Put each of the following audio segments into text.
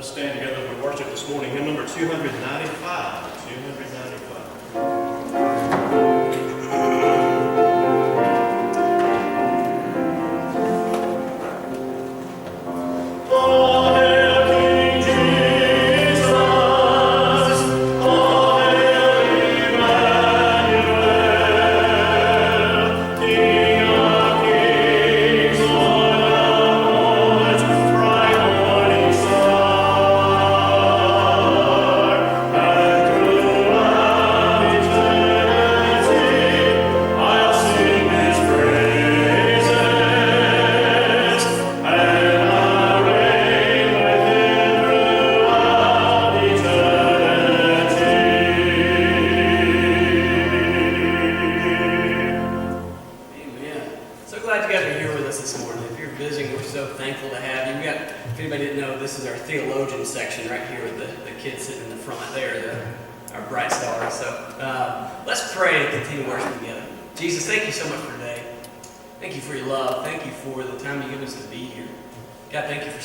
stand together for worship this morning. Hymn number 295. 295.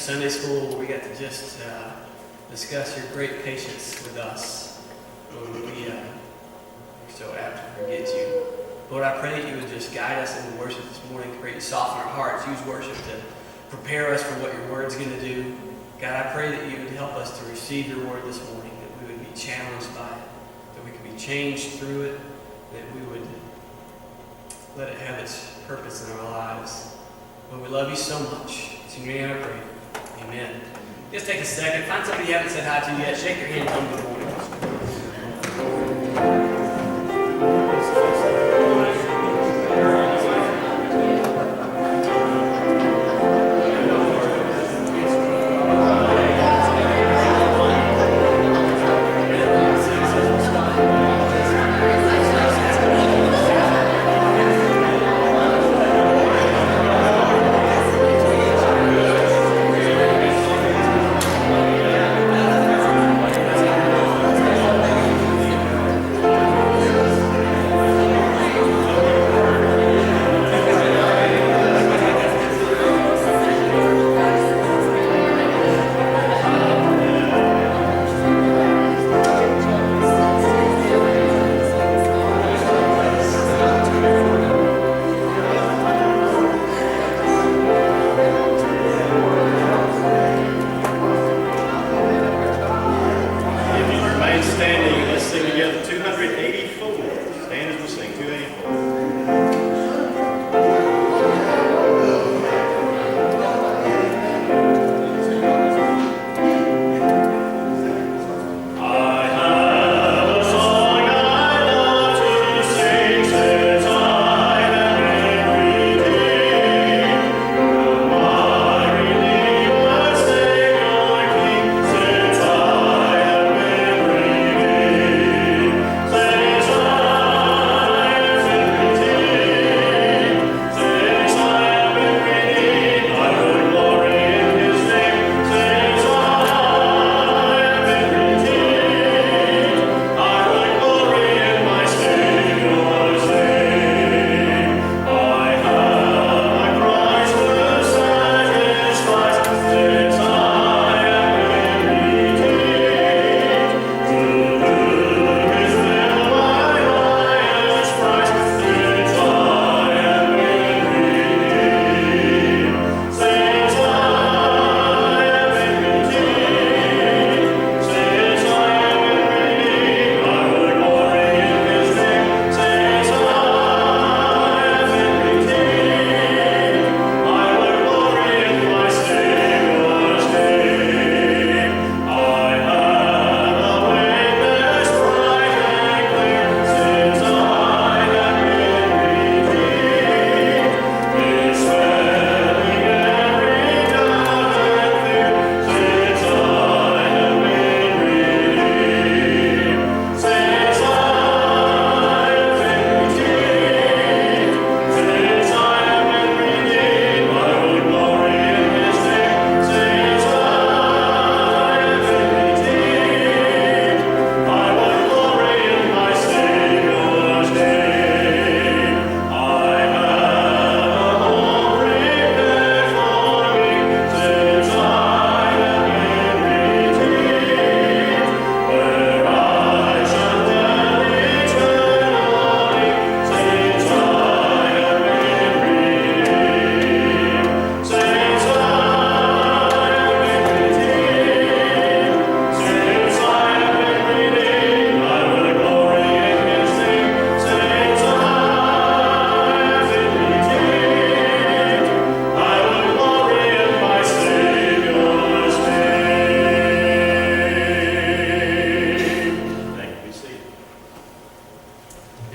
Sunday school, where we got to just discuss your great patience with us. Lord, we're so apt to forget you. Lord, I pray that you would just guide us in the worship this morning. I pray you soften our hearts. Use worship to prepare us for what your word's going to do. God, I pray that you would help us to receive your word this morning, that we would be challenged by it, that we could be changed through it, that we would let it have its purpose in our lives. Lord, we love you so much. It's in your name I pray. Amen. Just take a second. Find somebody you haven't said hi to yet. Shake their hand. Tell them good morning.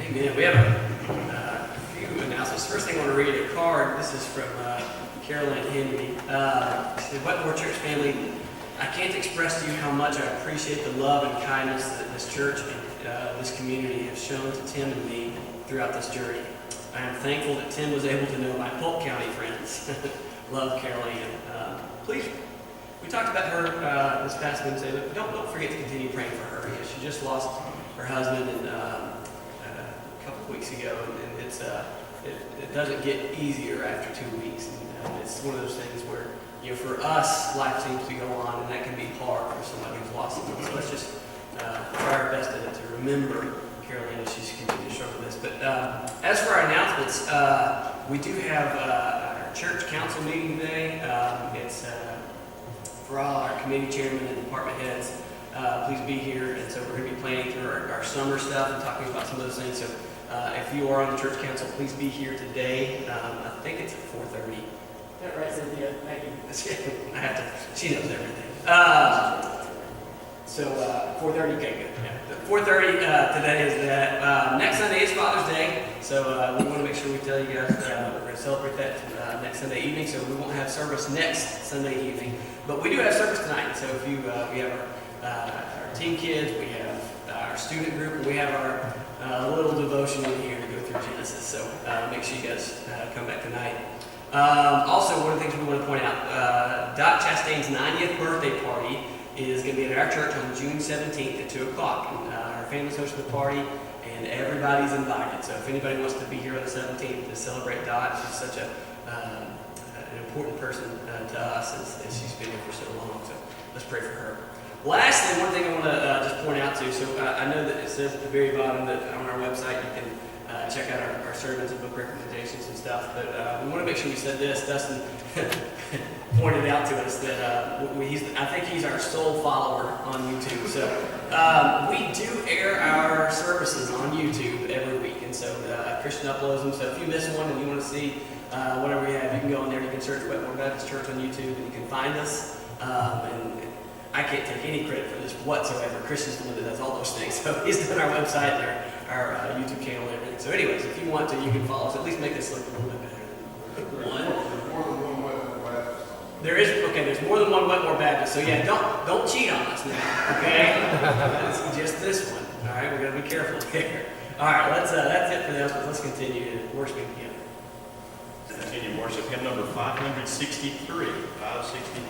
Amen. We have a few announcements. First thing I want to read a card. This is from Carolyn Henry. The Wetmore Church family, I can't express to you how much I appreciate the love and kindness that this church and this community have shown to Tim and me throughout this journey. I am thankful that Tim was able to know my Polk County friends. Love, Carolyn. Please, we talked about her this past Wednesday, but don't forget to continue praying for her. She just lost her husband a couple of weeks ago, and it doesn't get easier after 2 weeks. And it's one of those things where, for us, life seems to go on, and that can be hard for somebody who's lost someone. So let's just try our best to remember Carolyn as she's continuing to struggle with this. But as for our announcements, we do have our church council meeting today. It's for all our committee chairmen and department heads. Please be here. And so we're going to be planning through our summer stuff and talking about some of those things. So if you are on the church council, please be here today. I think it's at 4:30. Is that right, Cynthia? Thank you. I have to. She knows everything. So 4:30. Okay, good. Yeah. 4:30 today is that. Next Sunday is Father's Day, so we want to make sure we tell you guys we're going to celebrate that next Sunday evening. So we won't have service next Sunday evening, but we do have service tonight. So if we have our teen kids, we have our student group, and we have our little devotion in here to go through Genesis. So make sure you guys come back tonight. Also, one of the things we want to point out, Doc Chastain's 90th birthday party is going to be at our church on June 17th at 2 o'clock. And our family's hosting the party, and everybody's invited. So if anybody wants to be here on the 17th to celebrate Dot, she's such an important person to us as she's been here for so long. So let's pray for her. Lastly, one thing I want to just point out to, so I know that it says at the very bottom that on our website you can check out our sermons and book recommendations and stuff, but we want to make sure we said this. Dustin pointed out to us that I think he's our sole follower on YouTube. So we do air our services on YouTube every week, and so Christian uploads them. So if you miss one and you want to see whatever we have, you can go on there. You can search Wetmore Baptist Church on YouTube, and you can find us. And I can't take any credit for this whatsoever. Christian's the one that does all those things. So he's done our website and our YouTube channel and everything. So anyways, if you want to, you can follow us. At least make this look a little bit better. There's more than one Wetmore Baptist. So yeah, don't cheat on us now, okay? It's just this one. All right, we're gonna be careful there. All right, that's it for the announcements. Let's continue to worship together. Continue worship hymn number 563. 563.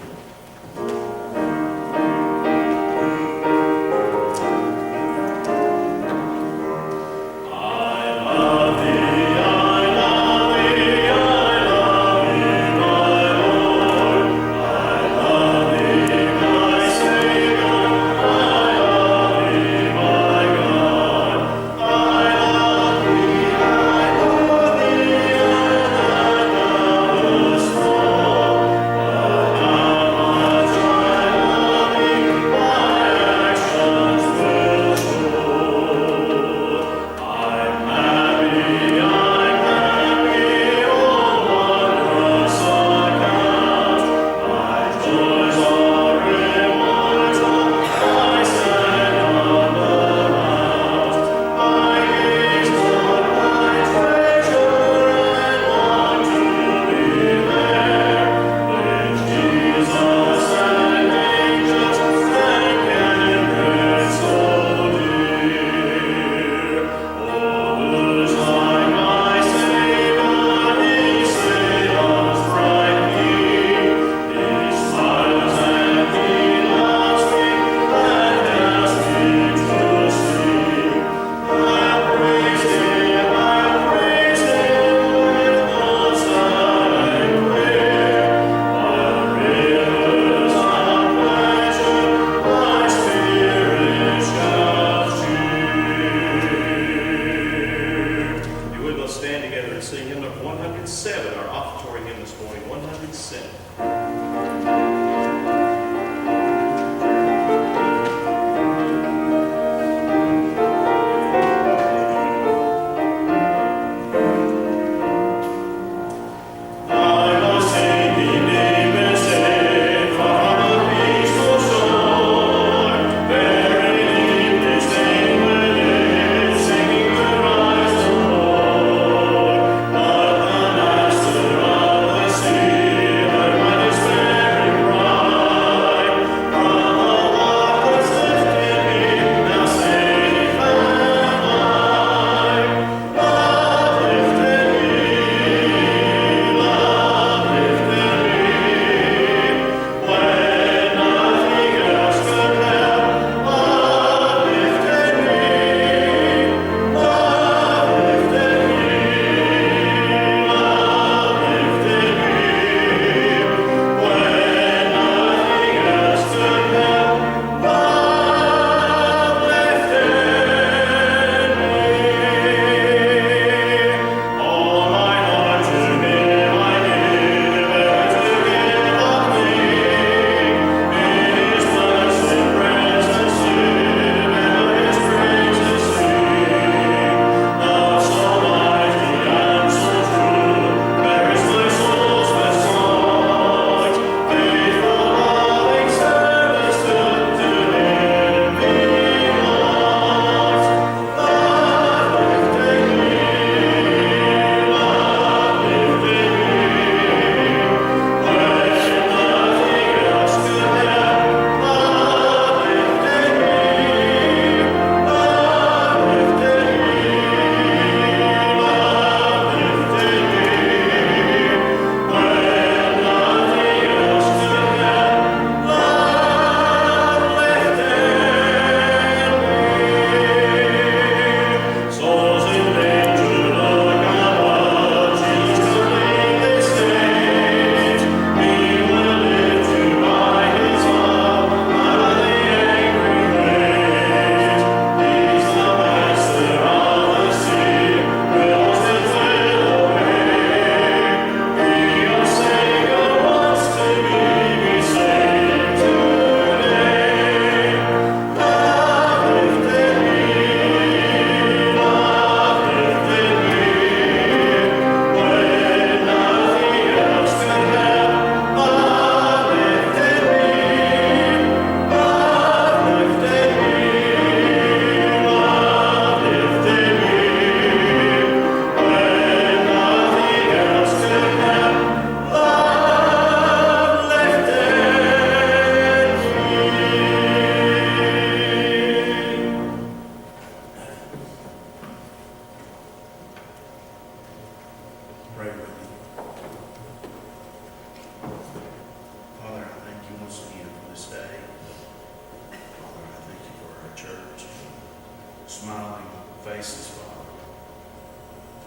faces, Father.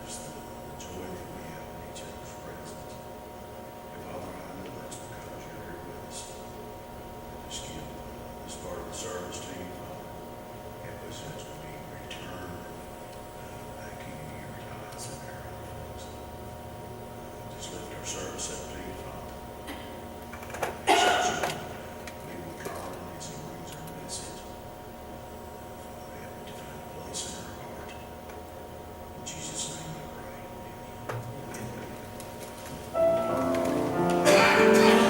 Just the joy that we have in each other's presence. And Father, I know that's because you're here with us. I just give this part of the service to you, Father. Help us as we return back to you, your eyes and our eyes. Just lift our service up to you, Father. Be with Collin as he brings our message. Father, help it to find a place in our heart. In Jesus' name I pray. Amen.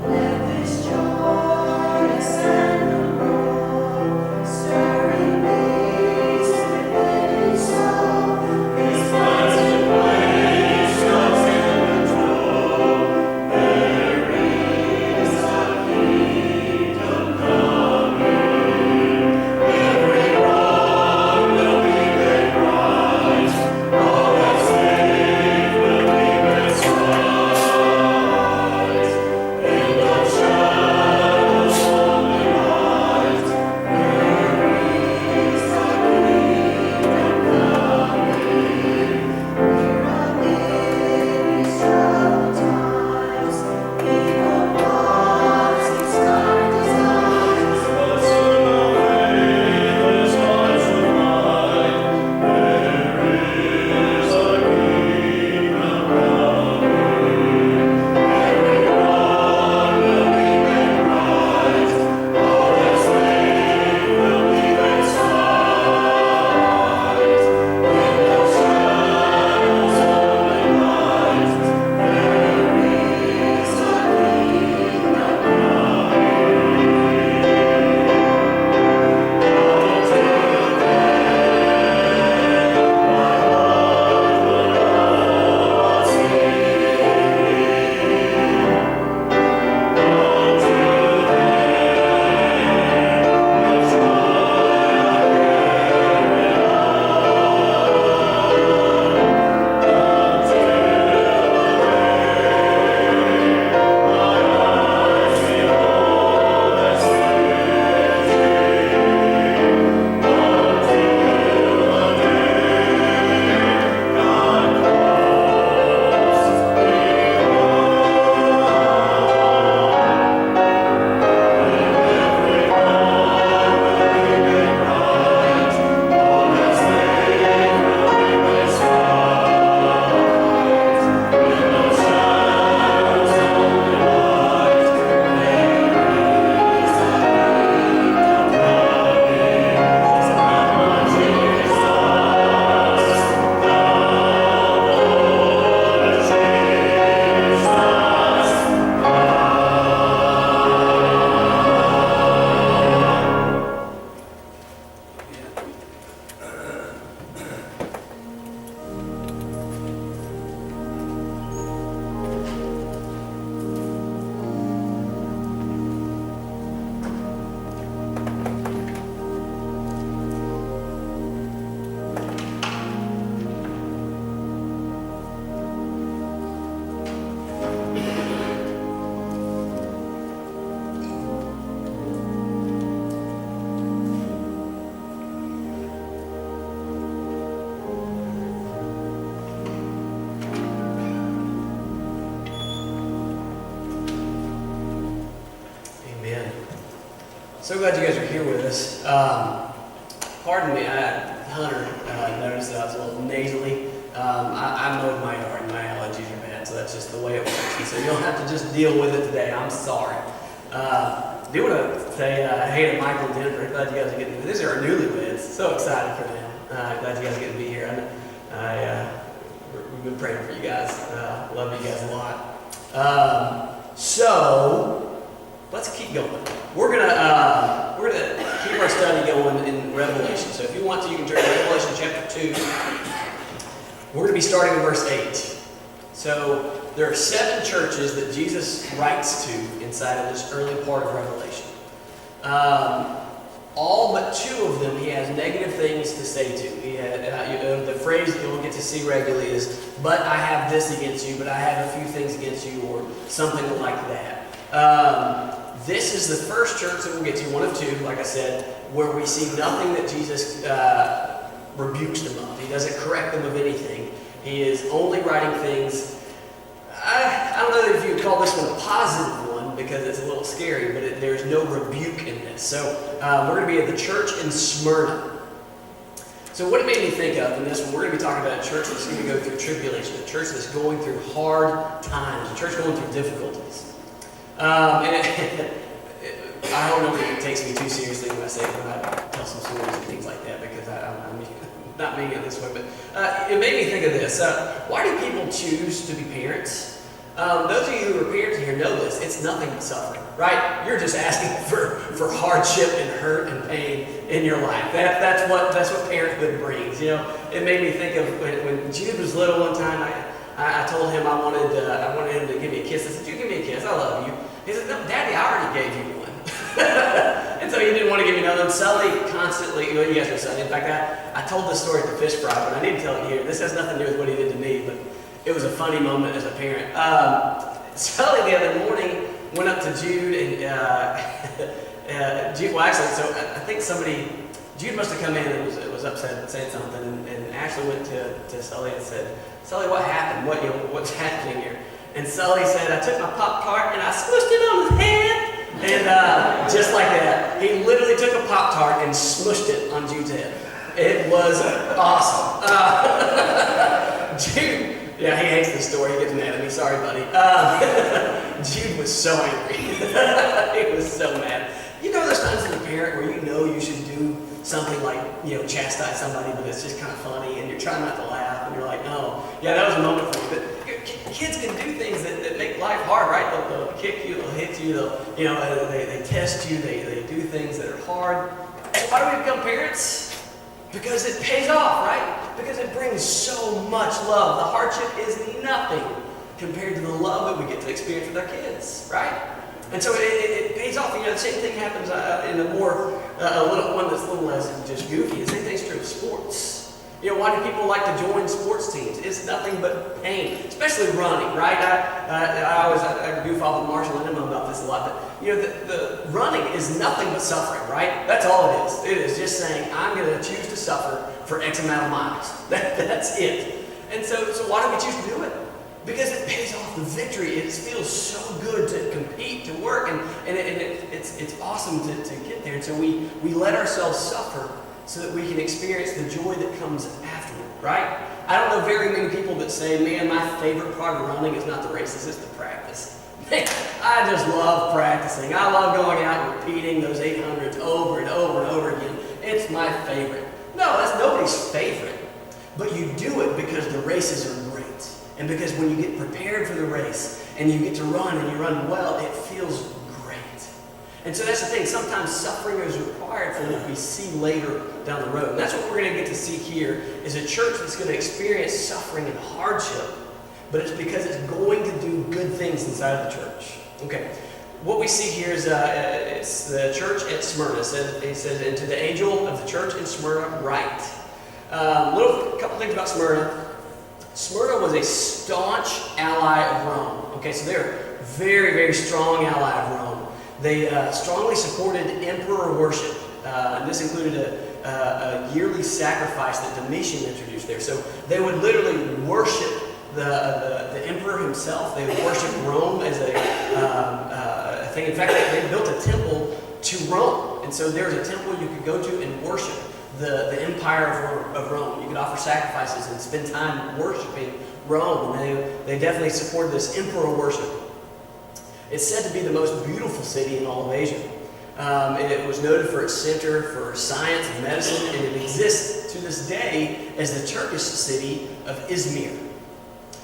Let this joy ascend. Amen. So glad you guys are here with us. Pardon me, Hunter noticed that I was a little nasally. I mowed my yard and my allergies are bad, so that's just the way it works. And so you'll have to just deal with it today. I'm sorry. Do want to say hey to Michael and Jennifer. Glad you guys are getting to These are our newlyweds. So excited for them. Glad you guys are getting to be here. We've been praying for you guys. Love you guys a lot. So let's keep going. We're gonna keep our study going in Revelation. So if you want to, you can turn to Revelation chapter 2. We're gonna be starting in verse 8. So there are 7 churches that Jesus writes to inside of this early part of Revelation. All but 2 of them he has negative things to say to. He had, the phrase you'll get to see regularly is, but I have this against you, but I have a few things against you, or something like that. This is the first church that we'll get to, one of 2, like I said, where we see nothing that Jesus rebukes them of. He doesn't correct them of anything. He is only writing things. I don't know if you would call this one a positive one because it's a little scary, but there's no rebuke in this. So we're going to be at the church in Smyrna. So what it made me think of in this one, we're going to be talking about a church that's going to go through tribulation, a church that's going through hard times, a church going through difficulties. I hope nobody takes me too seriously when I tell some stories and things like that, because I'm not meaning it this way, but it made me think of this. Why do people choose to be parents? Those of you who are parents here know this. It's nothing but suffering, right? You're just asking for hardship and hurt and pain in your life. That's what parenthood brings. You know, it made me think of when Jude was little one time. I told him I wanted him to give me a kiss. I said, "You give me a kiss. I love you." He said, "No, Daddy, I already gave you one." And so he didn't want to give me another one. Sully constantly, well, you guys know Sully. In fact, I told this story at the fish fry, but I need to tell it here. This has nothing to do with what he did to me, but it was a funny moment as a parent. Sully the other morning went up to Jude and Jude, well, actually, so I think Jude must have come in and was upset and said something, and Ashley went to Sully and said, "Sully, what happened? What's happening here?" And Sully said, "I took my Pop-Tart and I smushed it on his head." And just like that, he literally took a Pop-Tart and smushed it on Jude's head. It was awesome. Jude, yeah, he hates this story. He gets mad at me. Sorry, buddy. Jude was so angry. He was so mad. You know, there's times as a parent where you know you should do something like, chastise somebody, but it's just kind of funny, and you're trying not to laugh, and you're like, "Oh, yeah, that was a moment for me." But kids can do things that make life hard, right? They'll kick you, they'll hit you, they test you, they do things that are hard. Why do we become parents? Because it pays off, right? Because it brings so much love. The hardship is nothing compared to the love that we get to experience with our kids, right? And so it pays off. The same thing happens in a more, one that's a little less just goofy. The same thing's true of sports. Why do people like to join sports teams? It's nothing but pain, especially running, right? I goof off with Marshall and him about this a lot, but the running is nothing but suffering, right? That's all it is. It is just saying, I'm going to choose to suffer for X amount of miles. That's it. And so why do we choose to do it? Because it pays off the victory. It feels so good to compete, to work, and it's awesome to get there. And so we let ourselves suffer so that we can experience the joy that comes afterward, right? I don't know very many people that say, "Man, my favorite part of running is not the races, it's the practice." Man, I just love practicing. I love going out and repeating those 800s over and over and over again. It's my favorite. No, that's nobody's favorite. But you do it because the races are great. And because when you get prepared for the race and you get to run and you run well, it feels great. And so that's the thing. Sometimes suffering is required for what we see later down the road. And that's what we're going to get to see here, is a church that's going to experience suffering and hardship, but it's because it's going to do good things inside of the church. Okay. What we see here is it's the church at Smyrna. It says, "And to the angel of the church in Smyrna write." A couple things about Smyrna. Smyrna was a staunch ally of Rome. Okay, so they're a very, very strong ally of Rome. They strongly supported emperor worship. And this included a yearly sacrifice that Domitian introduced there. So they would literally worship the emperor himself. They would worship Rome as a thing. In fact, they built a temple to Rome. And so there was a temple you could go to and worship the empire of Rome. You could offer sacrifices and spend time worshiping Rome. And they definitely supported this emperor worship. It's said to be the most beautiful city in all of Asia. It was noted for its center for science and medicine, and it exists to this day as the Turkish city of Izmir.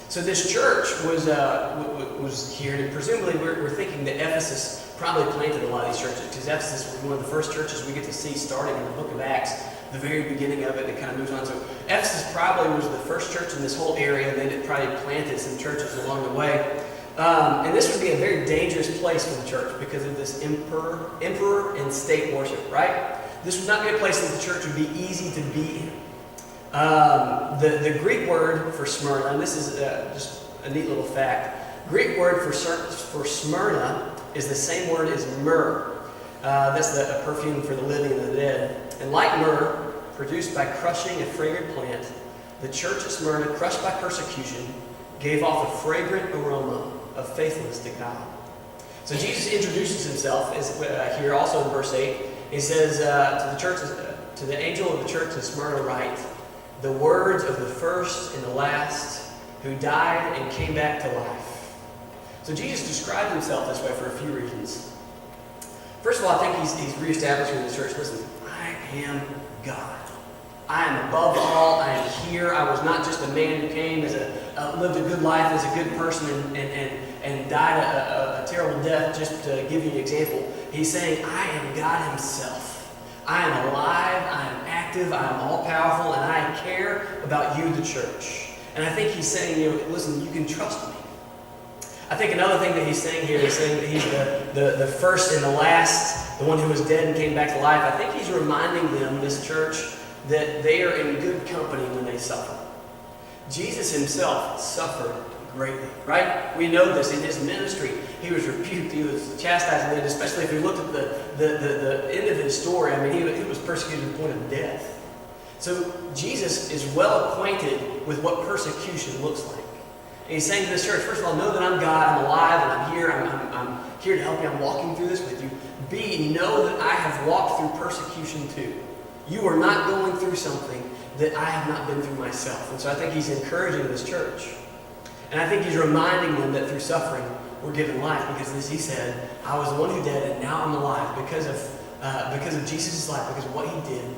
So this church was here, and presumably we're thinking that Ephesus probably planted a lot of these churches, because Ephesus was one of the first churches we get to see starting in the book of Acts, the very beginning of it, and it kind of moves on. So Ephesus probably was the first church in this whole area, and then it probably planted some churches along the way. And this would be a very dangerous place for the church because of this emperor and state worship, right? This would not be a place that the church would be easy to be in. The Greek word for Smyrna, and this is just a neat little fact, Greek word for Smyrna is the same word as myrrh. That's a perfume for the living and the dead. And like myrrh, produced by crushing a fragrant plant, the church at Smyrna, crushed by persecution, gave off a fragrant aroma of faithfulness to God. So Jesus introduces himself here also in verse 8. He says to the angel of the church in Smyrna write, the words of the first and the last who died and came back to life. So Jesus described himself this way for a few reasons. First of all, I think he's reestablishing the church. Listen, I am God. I am above all. I am here. I was not just a man who came lived a good life as a good person and died a terrible death just to give you an example. He's saying, I am God himself. I am alive, I am active, I am all-powerful, and I care about you, the church. And I think he's saying, listen, you can trust me. I think another thing that he's saying here is saying that he's the first and the last, the one who was dead and came back to life. I think he's reminding them, this church, that they are in good company when they suffer. Jesus himself suffered greatly, right? We know this in his ministry. He was rebuked, he was chastised, and especially if you look at the end of his story, I mean, he was persecuted to the point of death. So Jesus is well acquainted with what persecution looks like. And he's saying to this church, first of all, know that I'm God, I'm alive, and I'm here. I'm here to help you. I'm walking through this with you. B, know that I have walked through persecution too. You are not going through something that I have not been through myself. And so I think he's encouraging this church. And I think he's reminding them that through suffering, we're given life. Because as he said, I was the one who did, and now I'm alive because of Jesus' life, because of what he did.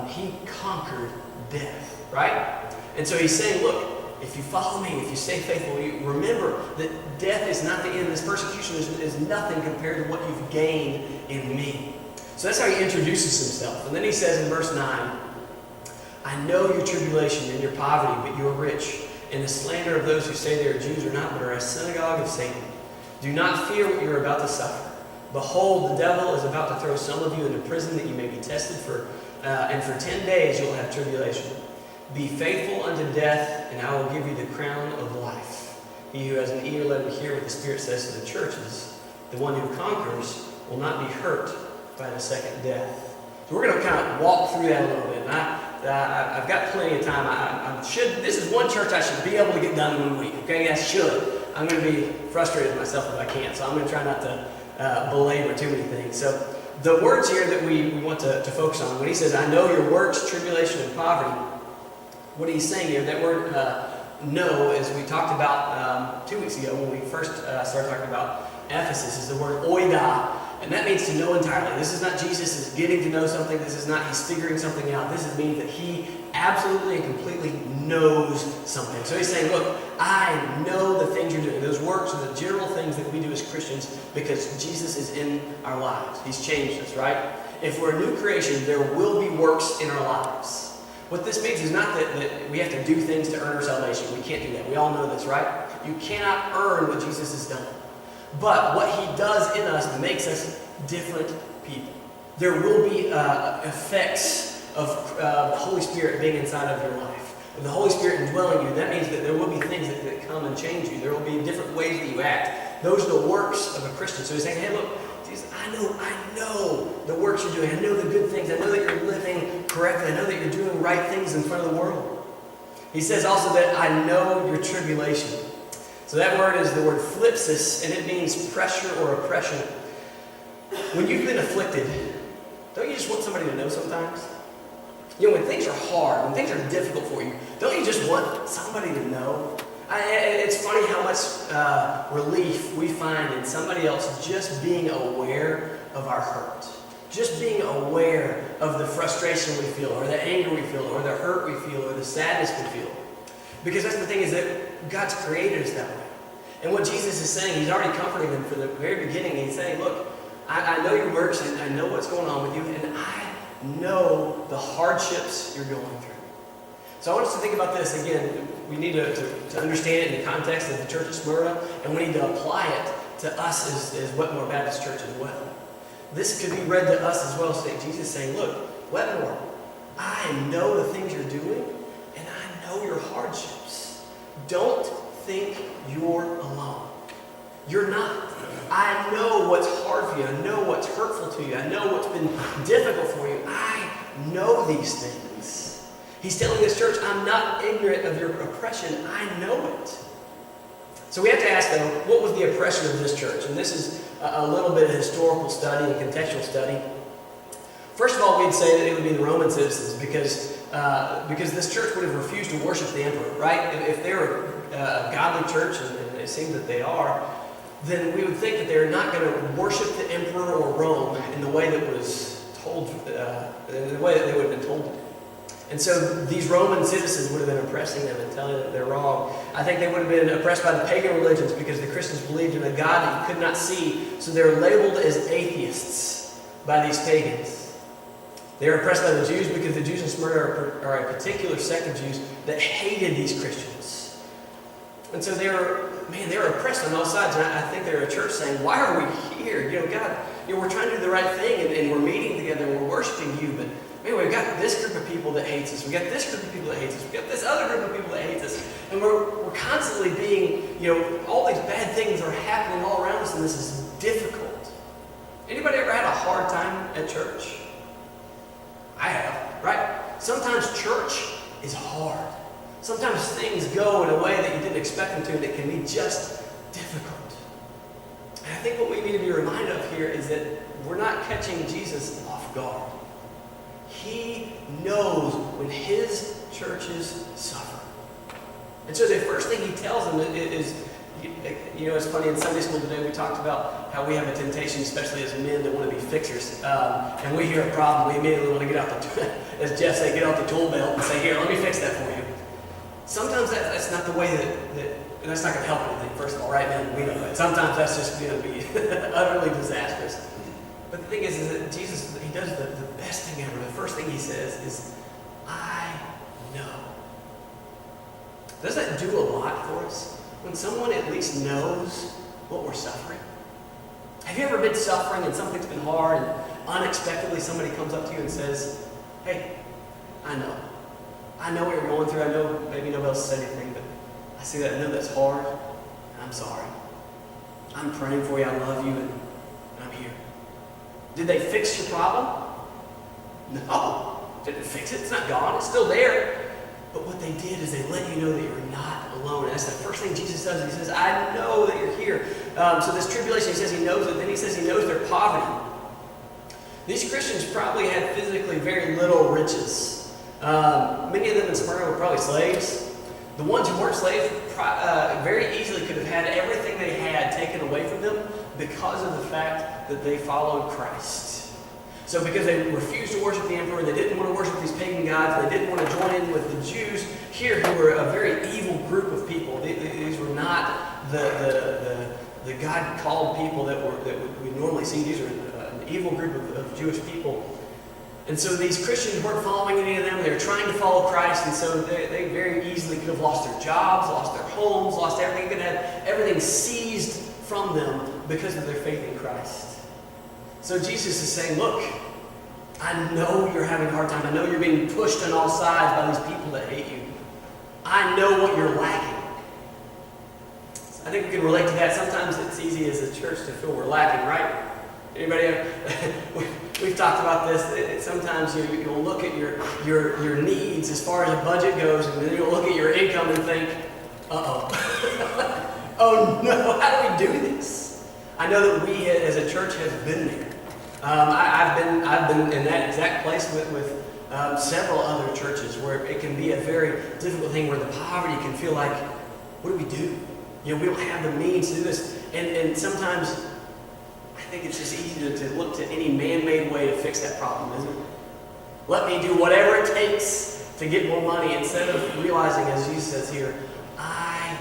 He conquered death, right? And so he's saying, look, if you follow me, if you stay faithful, you remember that death is not the end. This persecution is nothing compared to what you've gained in me. So that's how he introduces himself. And then he says in verse 9, I know your tribulation and your poverty, but you are rich. And the slander of those who say they are Jews are not, but are a synagogue of Satan. Do not fear what you are about to suffer. Behold, the devil is about to throw some of you into prison that you may be tested and for 10 days you will have tribulation. Be faithful unto death, and I will give you the crown of life. He who has an ear, let him hear what the Spirit says to the churches. The one who conquers will not be hurt by the second death. So we're going to kind of walk through that a little bit. And I've got plenty of time. This is one church I should be able to get done in 1 week. Okay, I should. I'm going to be frustrated with myself if I can't. So I'm going to try not to belabor too many things. So the words here that we want to focus on, when he says, I know your works, tribulation, and poverty, what he's saying here, that word know, as we talked about 2 weeks ago when we first started talking about Ephesus, is the word oida. And that means to know entirely. This is not Jesus is getting to know something. This is not he's figuring something out. This means that he absolutely and completely knows something. So he's saying, look, I know the things you're doing. Those works are the general things that we do as Christians because Jesus is in our lives. He's changed us, right? If we're a new creation, there will be works in our lives. What this means is not that we have to do things to earn our salvation. We can't do that. We all know this, right? You cannot earn what Jesus has done. But what he does in us makes us different people. There will be effects of the Holy Spirit being inside of your life. If the Holy Spirit indwelling you, that means that there will be things that come and change you. There will be different ways that you act. Those are the works of a Christian. So he's saying, hey, look, Jesus, I know the works you're doing. I know the good things. I know that you're living correctly. I know that you're doing right things in front of the world. He says also that I know your tribulation. So that word is the word phlipsis, and it means pressure or oppression. When you've been afflicted, don't you just want somebody to know sometimes? You know, when things are hard, when things are difficult for you, don't you just want somebody to know? It's funny how much relief we find in somebody else just being aware of our hurt. Just being aware of the frustration we feel, or the anger we feel, or the hurt we feel, or the sadness we feel. Because that's the thing, is that God's created us that way. And what Jesus is saying, he's already comforting them from the very beginning. He's saying, look, I know your works, and I know what's going on with you, and I know the hardships you're going through. So I want us to think about this again. We need to understand it in the context of the church of Smyrna, and we need to apply it to us as Wetmore Baptist Church as well. This could be read to us as well. So Jesus saying, look, Wetmore, I know the things you're doing, and I know your hardships. Don't think you're alone. You're not. I know what's hard for you. I know what's hurtful to you. I know what's been difficult for you. I know these things. He's telling this church, I'm not ignorant of your oppression. I know it. So we have to ask, though, what was the oppression of this church? And this is a little bit of historical study and contextual study. First of all, we'd say that it would be the Roman citizens because this church would have refused to worship the emperor, right? If they were a godly church, and it seems that they are, then we would think that they're not going to worship the emperor or Rome in the way that was told, in the way that they would have been told to do. And so these Roman citizens would have been oppressing them and telling them that they're wrong. I think they would have been oppressed by the pagan religions because the Christians believed in a God that you could not see, so they were labeled as atheists by these pagans. They were oppressed by the Jews because the Jews in Smyrna are a particular sect of Jews that hated these Christians. And so they were oppressed on all sides. And I think they're a church saying, why are we here? You know, God, we're trying to do the right thing, and we're meeting together, and we're worshiping you, but man, we've got this group of people that hates us. We've got this group of people that hates us. We've got this other group of people that hates us. And we're constantly being, all these bad things are happening all around us, and this is difficult. Anybody ever had a hard time at church? I have, right? Sometimes church is hard. Sometimes things go in a way that you didn't expect them to, and it can be just difficult. And I think what we need to be reminded of here is that we're not catching Jesus off guard. He knows when his churches suffer. And so the first thing he tells them is, it's funny, in Sunday school today we talked about how we have a temptation, especially as men, to want to be fixers. And we hear a problem, we immediately want to get out as Jeff said, get out the tool belt and say, here, let me fix that for you. Sometimes that's not the way that's not going to help anything, first of all, right, men? We know that. Sometimes that's just going to be utterly disastrous. But the thing is that Jesus, he does the best thing ever. The first thing he says is, I know. Doesn't that do a lot for us? When someone at least knows what we're suffering? Have you ever been suffering and something's been hard and unexpectedly somebody comes up to you and says, hey, I know. I know what you're going through. I know maybe nobody else said anything, but I see that. I know that's hard. And I'm sorry. I'm praying for you. I love you, and I'm here. Did they fix your problem? No. Didn't fix it. It's not gone. It's still there. But what they did is they let you know that you're not alone. And that's the first thing Jesus does. He says, I know that you're here. So this tribulation, he says he knows it. Then he says he knows their poverty. These Christians probably had physically very little riches. Many of them in Smyrna were probably slaves. The ones who weren't slaves very easily could have had everything they had taken away from them because of the fact that they followed Christ. So because they refused to worship the emperor, they didn't want to worship these pagan gods, they didn't want to join in with the Jews here, who were a very evil group of people. These were not the God-called people that we normally see. These are an evil group of Jewish people. And so these Christians weren't following any of them. They were trying to follow Christ, and so they very easily could have lost their jobs, lost their homes, lost everything. They could have everything seized from them because of their faith in Christ. So Jesus is saying, look, I know you're having a hard time. I know you're being pushed on all sides by these people that hate you. I know what you're lacking. I think we can relate to that. Sometimes it's easy as a church to feel we're lacking, right? Anybody? We've talked about this. Sometimes you'll look at your needs as far as a budget goes, and then you'll look at your income and think, uh-oh. oh no, how do we do this? I know that we as a church have been there. I've been in that exact place with several other churches where it can be a very difficult thing where the poverty can feel like, what do we do? You know, we don't have the means to do this. And sometimes I think it's just easy to look to any man-made way to fix that problem, isn't it? Let me do whatever it takes to get more money instead of realizing, as Jesus says here, I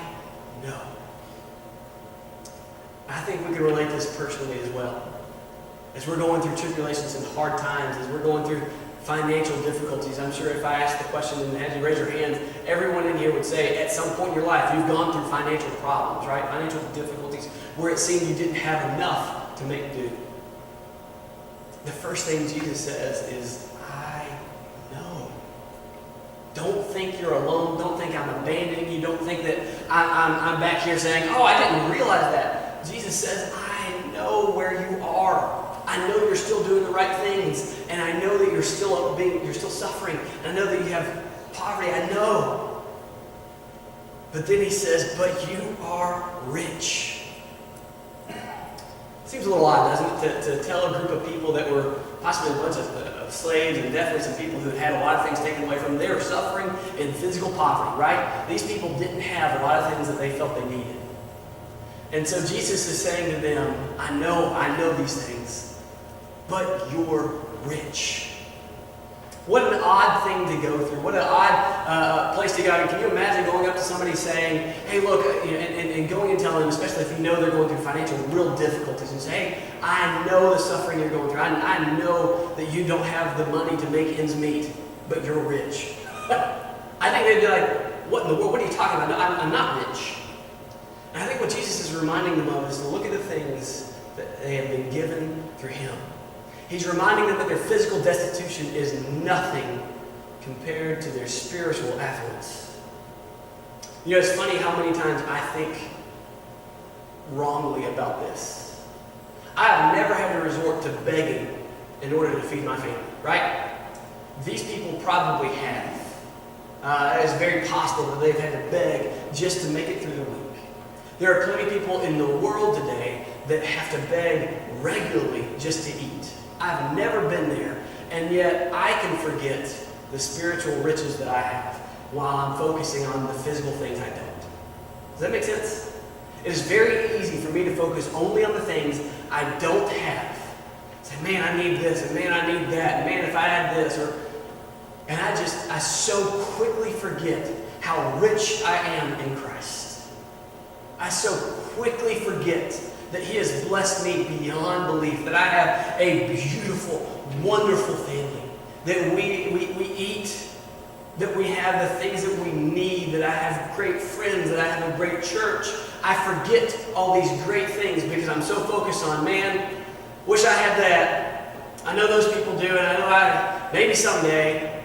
know. I think we can relate this personally as well. As we're going through tribulations and hard times, as we're going through financial difficulties, I'm sure if I asked the question and had you raise your hand, everyone in here would say at some point in your life you've gone through financial problems, right? Financial difficulties where it seemed you didn't have enough to make do. The first thing Jesus says is, I know. Don't think you're alone. Don't think I'm abandoning you. Don't think that I'm back here saying, oh, I didn't realize that. Jesus says, I know where you are. I know you're still doing the right things, and I know that you're still suffering, and I know that you have poverty. I know. But then he says, but you are rich. Seems a little odd, doesn't it, to tell a group of people that were possibly a bunch of slaves and definitely some people who had a lot of things taken away from them. They were suffering in physical poverty, right? These people didn't have a lot of things that they felt they needed. And so Jesus is saying to them, I know these things, but you're rich. What an odd thing to go through. What an odd place to go. I mean, can you imagine going up to somebody saying, hey, look, and going and telling them, especially if you know they're going through financial real difficulties, and say, hey, I know the suffering you're going through. I know that you don't have the money to make ends meet, but you're rich. I think they'd be like, what in the world? What are you talking about? No, I'm not rich. And I think what Jesus is reminding them of is to look at the things that they have been given through him. He's reminding them that their physical destitution is nothing compared to their spiritual affluence. You know, it's funny how many times I think wrongly about this. I have never had to resort to begging in order to feed my family, right? These people probably have. It's very possible that they've had to beg just to make it through the week. There are plenty of people in the world today that have to beg regularly just to eat. I've never been there, and yet I can forget the spiritual riches that I have while I'm focusing on the physical things I don't. Does that make sense? It is very easy for me to focus only on the things I don't have. Say, man, I need this, and man, I need that, and man, if I had this, and I so quickly forget how rich I am in Christ. I so quickly forget that he has blessed me beyond belief, that I have a beautiful, wonderful family, that we eat, that we have the things that we need, that I have great friends, that I have a great church. I forget all these great things because I'm so focused on, man, wish I had that. I know those people do, and I know maybe someday.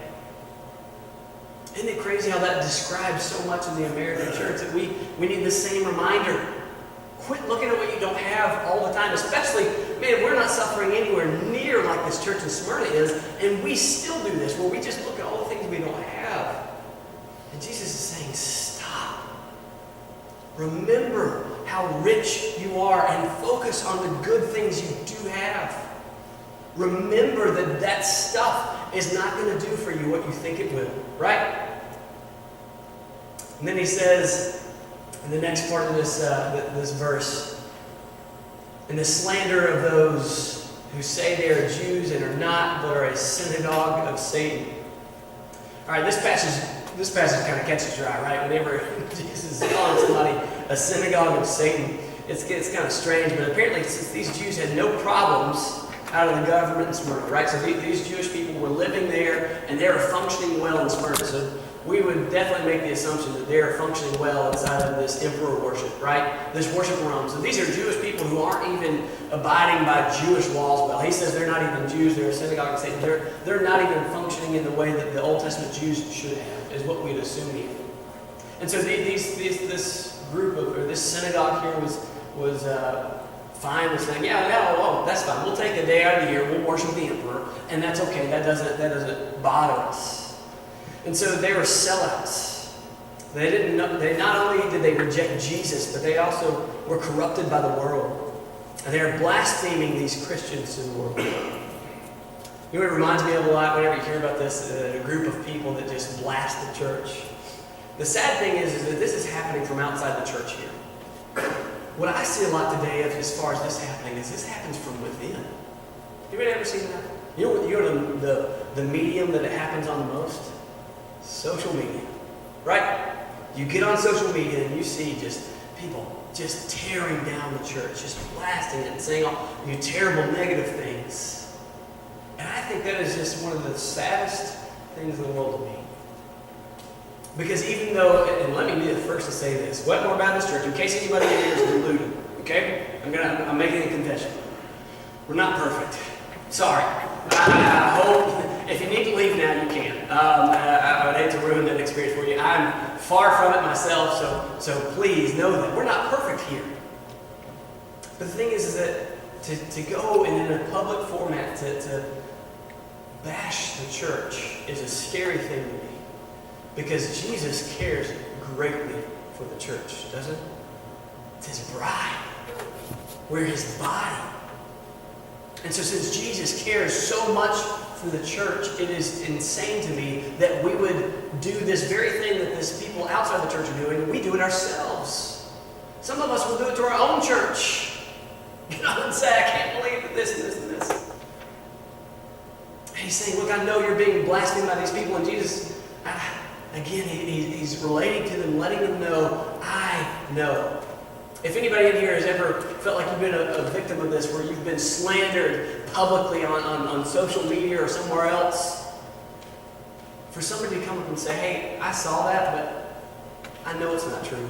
Isn't it crazy how that describes so much in the American church, that we need the same reminder? Quit looking at what you don't have all the time, especially, man, we're not suffering anywhere near like this church in Smyrna is, and we still do this, where we just look at all the things we don't have. And Jesus is saying, stop. Remember how rich you are and focus on the good things you do have. Remember that stuff is not going to do for you what you think it will, right? And then he says, in the next part of this verse, in the slander of those who say they are Jews and are not, but are a synagogue of Satan. All right, this passage kind of catches your eye, right? Whenever Jesus is calling somebody a synagogue of Satan, it's kind of strange, but apparently since these Jews had no problems out of the government in Smyrna, right? So these Jewish people were living there, and they were functioning well in Smyrna. So we would definitely make the assumption that they are functioning well inside of this emperor worship, right? This worship of Rome. So these are Jewish people who aren't even abiding by Jewish laws well. He says they're not even Jews, they're a synagogue of Satan. They're not even functioning in the way that the Old Testament Jews should have, is what we'd assume even. And so this group or this synagogue here was fine with saying, yeah, that's fine. We'll take a day out of the year, we'll worship the emperor, and that's okay. That doesn't bother us. And so they were sellouts. They not only did they reject Jesus, but they also were corrupted by the world. And they are blaspheming these Christians in the world. You know what it reminds me of a lot whenever you hear about this, a group of people that just blast the church. The sad thing is that this is happening from outside the church here. What I see a lot today of as far as this happening is this happens from within. Anybody ever seen that? You know the medium that it happens on the most? Social media. Right? You get on social media and you see just people just tearing down the church, just blasting it and saying all these terrible negative things. And I think that is just one of the saddest things in the world to me. Because even though, and let me be the first to say this, Wetmore Baptist Church, in case anybody in here is deluded, okay? I'm making a confession. We're not perfect. Sorry. I hope, if you need to leave now, you can. I would hate to ruin that experience for you. I'm far from it myself, so please know that we're not perfect here. But the thing is that to go and in a public format to bash the church is a scary thing to me. Because Jesus cares greatly for the church, doesn't it? It's his bride. We're his body. And so since Jesus cares so much for the church, it is insane to me that we would do this very thing that these people outside the church are doing, and we do it ourselves. Some of us will do it to our own church. Get up and say, I can't believe that this and this and this. And he's saying, look, I know you're being blasphemed by these people, and Jesus, again, he's relating to them, letting them know, I know. If anybody in here has ever felt like you've been a victim of this, where you've been slandered publicly on social media or somewhere else, for somebody to come up and say, hey, I saw that, but I know it's not true.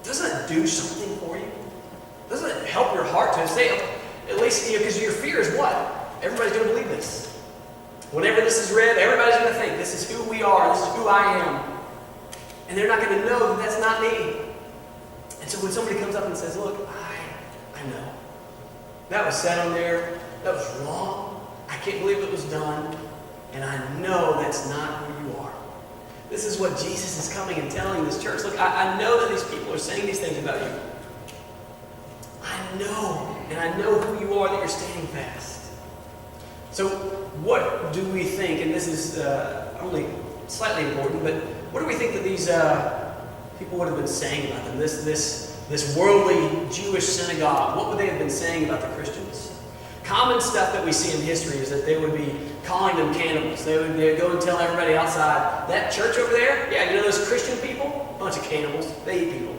Doesn't it do something for you? Doesn't it help your heart to say, at least, because your fear is what? Everybody's going to believe this. Whenever this is read, everybody's going to think, this is who we are, this is who I am. And they're not going to know that that's not me. And so when somebody comes up and says, look, I know. That was said on there, that was wrong. I can't believe it was done. And I know that's not who you are. This is what Jesus is coming and telling this church. Look, I know that these people are saying these things about you. I know, and I know who you are, that you're standing fast. So what do we think, and this is only slightly important, but what do we think that these people would have been saying about them? This worldly Jewish synagogue, what would they have been saying about the Christians? Common stuff that we see in history is that they would be calling them cannibals. They would go and tell everybody outside, that church over there, yeah, you know those Christian people? Bunch of cannibals. They eat people.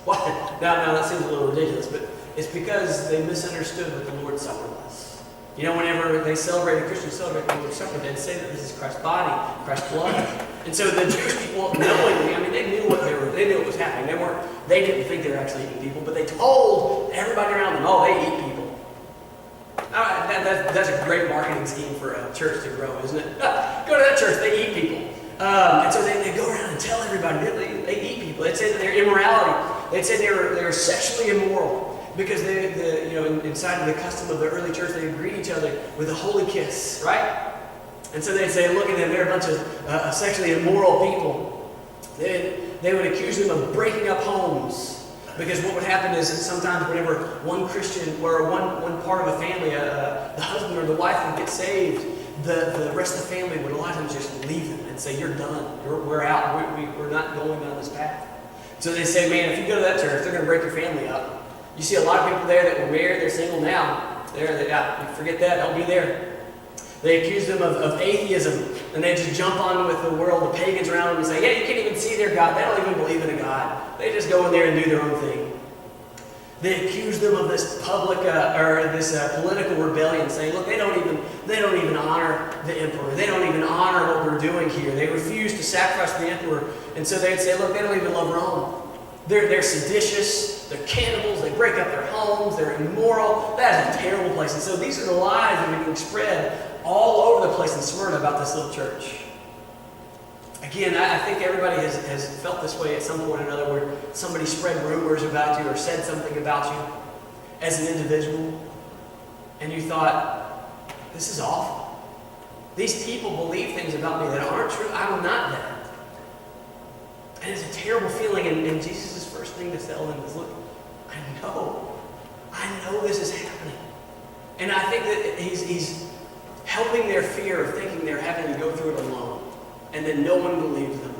What? Now that seems a little ridiculous, but it's because they misunderstood what the Lord's Supper was. You know, whenever Christians celebrate the Lord's Supper, they'd say that this is Christ's body, Christ's blood. And so the Jewish people, knowingly, I mean, they knew what was happening. They didn't think they were actually eating people, but they told everybody around them, oh, they eat people. That's a great marketing scheme for a church to grow, isn't it? Go to that church, they eat people. And so they go around and tell everybody they eat people. They'd say that their immorality, they'd say they were sexually immoral. Because inside of the custom of the early church, they would greet each other with a holy kiss, right? And so they'd say, look at them, they're a bunch of sexually immoral people. They would accuse them of breaking up homes. Because what would happen is that sometimes whenever one Christian or one part of a family, the husband or the wife would get saved, the rest of the family would a lot of times just leave them and say, you're done, we're out, we're not going down this path. So they say, man, if you go to that church, they're going to break your family up. You see a lot of people there that were married, they're single now. Forget that, don't be there. They accuse them of atheism, and they just jump on with the world, the pagans around them, and say, yeah, you can't even see their God. They don't even believe in a God. They just go in there and do their own thing. They accuse them of this political rebellion, saying, look, they don't even honor the emperor. They don't even honor what we're doing here. They refuse to sacrifice the emperor, and so they'd say, look, they don't even love Rome. They're seditious, they're cannibals, they break up their homes, they're immoral. That is a terrible place. And so these are the lies that are being spread all over the place in Smyrna about this little church. Again, I think everybody has felt this way at some point or another, where somebody spread rumors about you or said something about you as an individual, and you thought, this is awful. These people believe things about me that aren't true. I'm not that. And it's a terrible feeling, and Jesus' first thing to tell them is, look, I know this is happening. And I think that he's helping their fear of thinking they're having to go through it alone, and that no one believes them,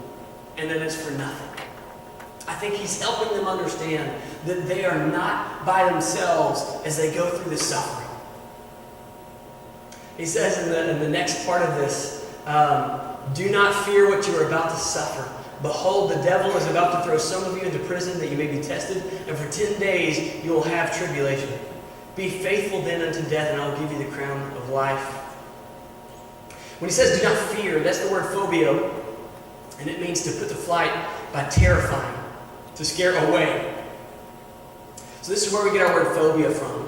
and that it's for nothing. I think he's helping them understand that they are not by themselves as they go through this suffering. He says in the next part of this, do not fear what you are about to suffer. Behold, the devil is about to throw some of you into prison that you may be tested, and for 10 days you will have tribulation. Be faithful then unto death, and I will give you the crown of life. When he says do not fear, that's the word phobia, and it means to put to flight by terrifying, to scare away. So this is where we get our word phobia from.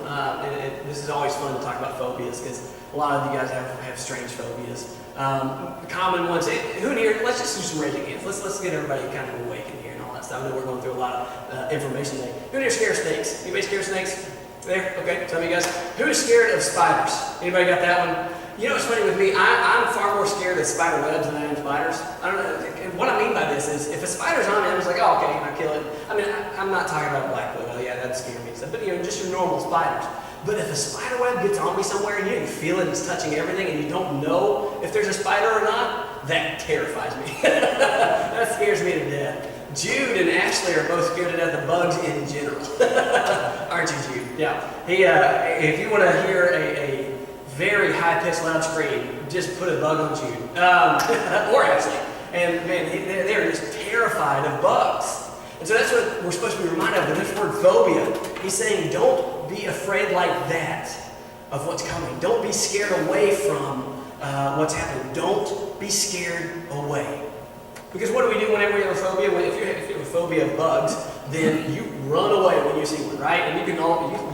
This is always fun to talk about phobias because a lot of you guys have strange phobias. Common ones. Who in here? Let's just do some raising hands. Let's get everybody kind of awake in here and all that stuff. I know we're going through a lot of information today. Who in here scared of snakes? Anybody scared of snakes? There? Okay, some of you guys. Who is scared of spiders? Anybody got that one? You know what's funny with me? I'm far more scared of spider webs than I am spiders. I don't know. And what I mean by this is, if a spider's on me, I'm just like, oh, okay, I kill it. I mean, I'm not talking about black widow. Yeah, that'd scare me. But just your normal spiders. But if a spider web gets on me somewhere and you can feel it, it's touching everything, and you don't know if there's a spider or not, that terrifies me. That scares me to death. Jude and Ashley are both scared to death of bugs in general. Aren't you, Jude? Yeah. If you want to hear a very high-pitched, loud scream, just put a bug on Jude. Or Ashley. And man, they're just terrified of bugs. And so that's what we're supposed to be reminded of. With this word phobia, he's saying don't be afraid like that of what's coming. Don't be scared away from what's happening. Don't be scared away. Because what do we do whenever we have a phobia? If you have a phobia of bugs, then you run away when you see one, right? And you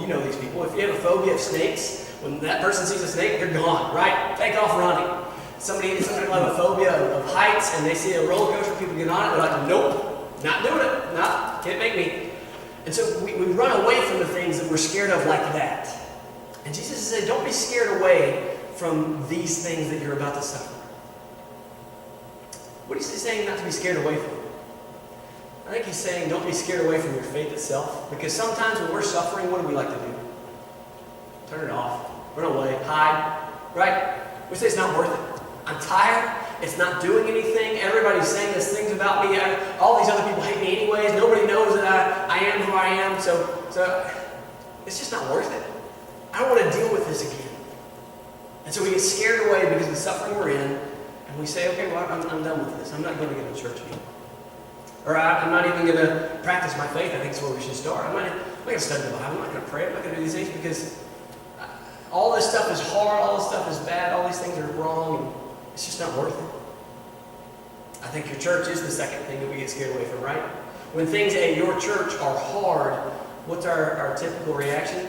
know these people. If you have a phobia of snakes, when that person sees a snake, they're gone, right? Take off running. Somebody will have a phobia of heights, and they see a roller coaster, people get on it, they're like, nope, not doing it. Nah, can't make me. And so we run away from the things that we're scared of like that. And Jesus said, don't be scared away from these things that you're about to suffer. What is he saying not to be scared away from? I think he's saying don't be scared away from your faith itself. Because sometimes when we're suffering, what do we like to do? Turn it off. Run away. Hide. Right? We say it's not worth it. I'm tired. It's not doing anything. Everybody's saying these things about me. All these other people hate me anyways. Nobody knows that I am who I am. So it's just not worth it. I don't want to deal with this again. And so we get scared away because of the suffering we're in. And we say, okay, well, I'm done with this. I'm not going to go to church anymore. Or I'm not even going to practice my faith. I think that's where we should start. I'm not going to study the Bible. I'm not going to pray. I'm not going to do these things because all this stuff is hard. All this stuff is bad. All these things are wrong. And it's just not worth it. I think your church is the second thing that we get scared away from, right? When things at your church are hard, what's our typical reaction?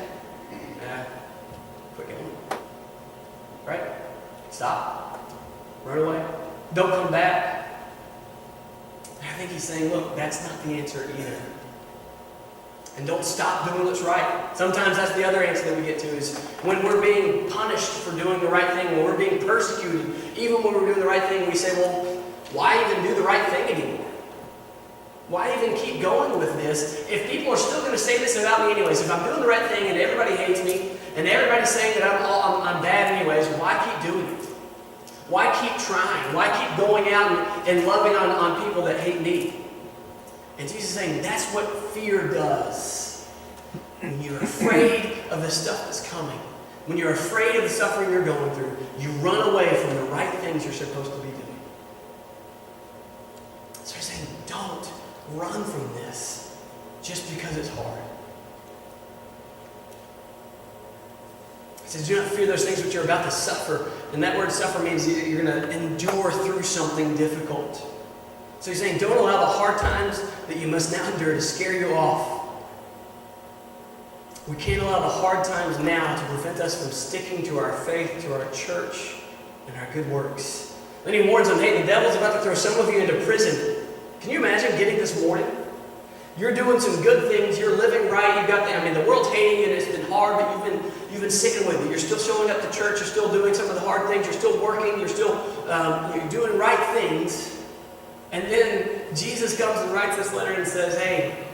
Quit going. Right? Stop. Run away. Don't come back. I think he's saying, look, that's not the answer either. And don't stop doing what's right. Sometimes that's the other answer that we get to is when we're being punished for doing the right thing, when we're being persecuted, even when we're doing the right thing, we say, well, why even do the right thing anymore? Why even keep going with this if people are still going to say this about me anyways? If I'm doing the right thing and everybody hates me and everybody's saying that I'm bad anyways, why keep doing it? Why keep trying? Why keep going out and loving on people that hate me? And Jesus is saying that's what fear does. When you're afraid of the stuff that's coming, when you're afraid of the suffering you're going through, you run away from the right things you're supposed to be doing. So he's saying don't run from this just because it's hard. He says, do not fear those things which you're about to suffer. And that word suffer means you're going to endure through something difficult. So he's saying, don't allow the hard times that you must now endure to scare you off. We can't allow the hard times now to prevent us from sticking to our faith, to our church, and our good works. Then he warns them, hey, the devil's about to throw some of you into prison. Can you imagine getting this warning? You're doing some good things. You're living right. The world's hating you, and it's been hard, but you've been sticking with it. You're still showing up to church. You're still doing some of the hard things. You're still working. You're still you're doing right things. And then Jesus comes and writes this letter and says, hey,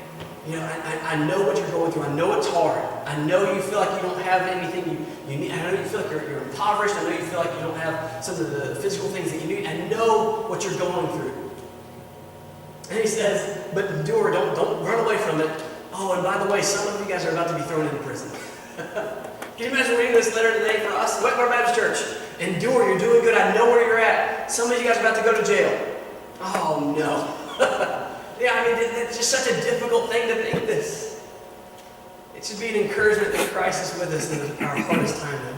I know what you're going through. I know it's hard. I know you feel like you don't have anything you need. I know you feel like you're impoverished. I know you feel like you don't have some of the physical things that you need. I know what you're going through. And he says, but endure, don't run away from it. Oh, and by the way, some of you guys are about to be thrown into prison. Can you imagine reading this letter today for us? Wetmore Baptist Church. Endure, you're doing good. I know where you're at. Some of you guys are about to go to jail. Oh, no. Yeah, I mean, it's just such a difficult thing to think this. It should be an encouragement that Christ is with us in our hardest time.